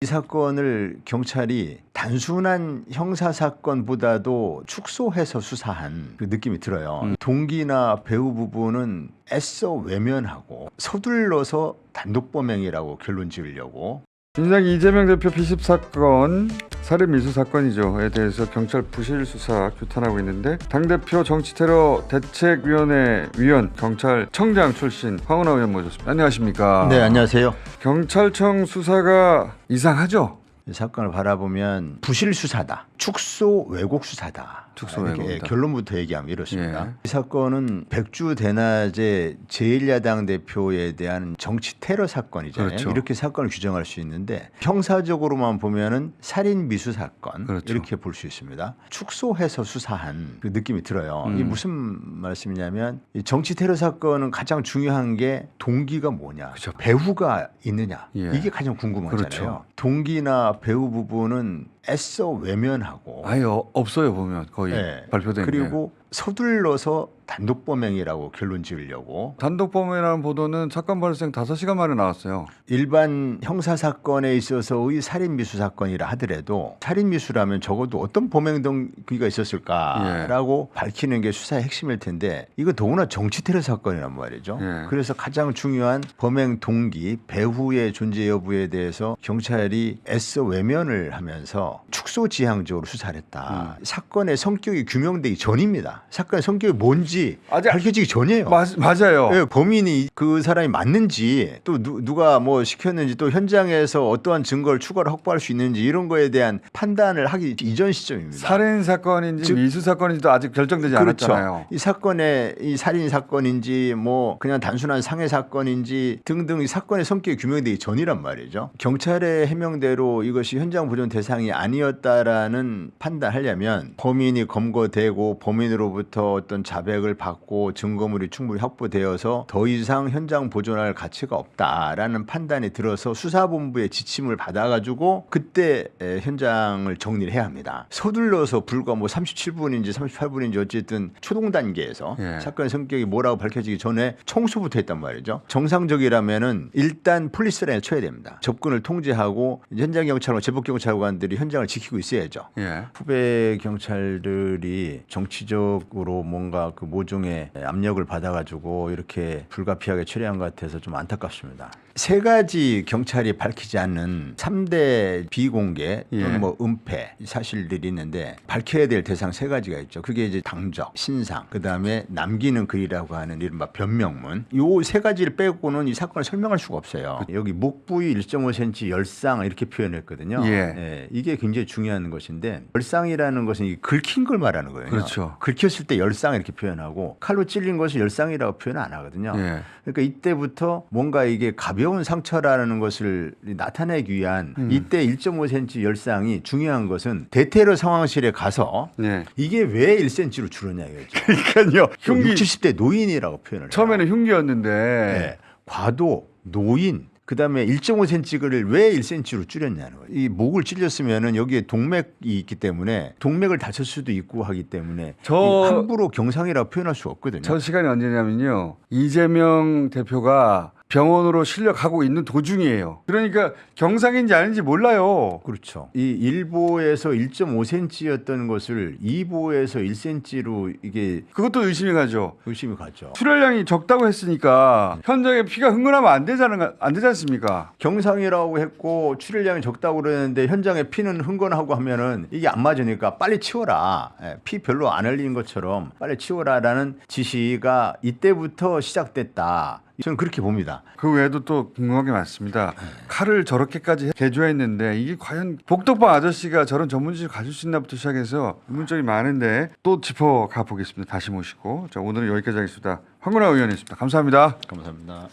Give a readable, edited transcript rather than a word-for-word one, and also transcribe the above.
이 사건을 경찰이 단순한 형사 사건보다도 축소해서 수사한 그 느낌이 들어요. 동기나 배후 부분은 애써 외면하고 서둘러서 단독 범행이라고 결론 지으려고. 민주당 이재명 대표 피습 사건, 살인 미수 사건이죠에 대해서 경찰 부실 수사 규탄하고 있는데 당대표 정치테러 대책위원회 위원 경찰청장 출신 황운하 의원 모셨습니다. 안녕하십니까? 네, 안녕하세요. 경찰청 수사가 이상하죠? 이 사건을 바라보면 부실 수사다, 축소 왜곡 수사다. 축소 이렇게 왜곡이다. 결론부터 얘기하면 이렇습니다. 예. 이 사건은 백주 대낮에 제1야당 대표에 대한 정치 테러 사건이잖아요. 그렇죠. 이렇게 사건을 규정할 수 있는데 형사적으로만 보면은 살인 미수 사건 그렇죠. 이렇게 볼 수 있습니다. 축소해서 수사한 그 느낌이 들어요. 이게 무슨 말씀이냐면 이 정치 테러 사건은 가장 중요한 게 동기가 뭐냐, 그렇죠. 배후가 있느냐, 예. 이게 가장 궁금하잖아요. 그렇죠. 동기나 배후 부분은 애써 외면하고 아예 없어요. 보면 거의 네. 발표된 게. 그리고 서둘러서 단독 범행이라고 결론 지으려고. 단독 범행이라는 보도는 사건 발생 5시간 만에 나왔어요. 일반 형사 사건에 있어서의 살인 미수 사건이라 하더라도 살인 미수라면 적어도 어떤 범행 동기가 있었을까라고 밝히는 게 수사의 핵심일 텐데 이거 더구나 정치 테러 사건이란 말이죠. 예. 그래서 가장 중요한 범행 동기 배후의 존재 여부에 대해서 경찰이 애써 외면을 하면서 축소지향적으로 수사를 했다. 사건의 성격이 규명되기 전입니다. 사건의 성격이 뭔지 아직 밝혀지기 전이에요. 맞아요. 예, 범인이 그 사람이 맞는지 또 누가 뭐 시켰는지 또 현장에서 어떠한 증거를 추가로 확보할 수 있는지 이런 거에 대한 판단을 하기 이전 시점입니다. 살인 사건인지 즉- 미수 사건인지도 아직 결정되지 그렇죠. 않았잖아요. 이 사건의 이 살인 사건인지 뭐 그냥 단순한 상해 사건인지 등등 이 사건의 성격이 규명되기 전이란 말이죠. 경찰의 해명대로 이것이 현장 보존 대상이 아니었다라는 판단하려면 범인이 검거되고 범인으로부터 어떤 자백을 받고 증거물이 충분히 확보되어서 더 이상 현장 보존할 가치가 없다라는 판단이 들어서 수사본부의 지침을 받아가지고 그때 현장을 정리를 해야 합니다. 서둘러서 불과 뭐 37분인지 38분인지 어쨌든 초동 단계에서 예. 사건 성격이 뭐라고 밝혀지기 전에 청소부터 했단 말이죠. 정상적이라면은 일단 폴리스라인을 쳐야 됩니다. 접근을 통제하고 현장 경찰과 제복 경찰관들이 현장을 지키고 있어야죠. 예. 후배 경찰들이 정치적으로 뭔가 그 모종의 압력을 받아가지고 이렇게 불가피하게 처리한 것 같아서 좀 안타깝습니다. 세 가지 경찰이 밝히지 않는 3대 비공개 또는 예. 뭐 은폐 사실들이 있는데 밝혀야 될 대상 세 가지가 있죠. 그게 이제 당적, 신상, 그 다음에 남기는 글이라고 하는 이른바 변명문. 요 세 가지를 빼고는 이 사건을 설명할 수가 없어요. 여기 목 부위 1.5cm 열상 이렇게 표현했거든요. 예. 이게 굉장히 중요한 것인데 열상이라는 것은 이 긁힌 걸 말하는 거예요. 그렇죠. 긁혔을 때 열상 이렇게 표현하고 칼로 찔린 것을 열상이라고 표현 안 하거든요. 예. 그러니까 이때부터 뭔가 이게 가벼운 상처라는 것을 나타내기 위한 이때 1.5cm 열상이 중요한 것은 대테러 상황실에 가서 예. 이게 왜 1cm로 줄었냐 이거죠. 그러니까요. 흉기 60, 70대 노인이라고 표현을 해요. 처음에는 흉기였는데 네. 과도, 노인, 그다음에 1.5cm를 왜 1cm로 줄였냐는 거예요. 이 목을 찔렸으면은 여기에 동맥이 있기 때문에 동맥을 다칠 수도 있고 하기 때문에 이 함부로 경상이라고 표현할 수 없거든요. 저 시간이 언제냐면요. 이재명 대표가 병원으로 실려가고 있는 도중이에요. 그러니까 경상인지 아닌지 몰라요. 그렇죠. 이 1보에서 1.5cm였던 것을 2보에서 1cm로 이게 그것도 의심이 가죠. 의심이 가죠. 출혈량이 적다고 했으니까 현장에 피가 흥건하면 안 되지 않습니까? 경상이라고 했고 출혈량이 적다고 그러는데 현장에 피는 흥건하고 하면은 이게 안 맞으니까 빨리 치워라. 피 별로 안 흘리는 것처럼 빨리 치워라라는 지시가 이때부터 시작됐다. 저는 그렇게 봅니다. 그 외에도 또 궁금한 게 많습니다. 칼을 저렇게까지 개조했는데 이게 과연 복덕방 아저씨가 저런 전문지식을 가질 수 있나부터 시작해서 의문점이 많은데 또 짚어가 보겠습니다. 다시 모시고. 자, 오늘은 여기까지 하겠습니다. 황운하 의원이었습니다. 감사합니다. 감사합니다.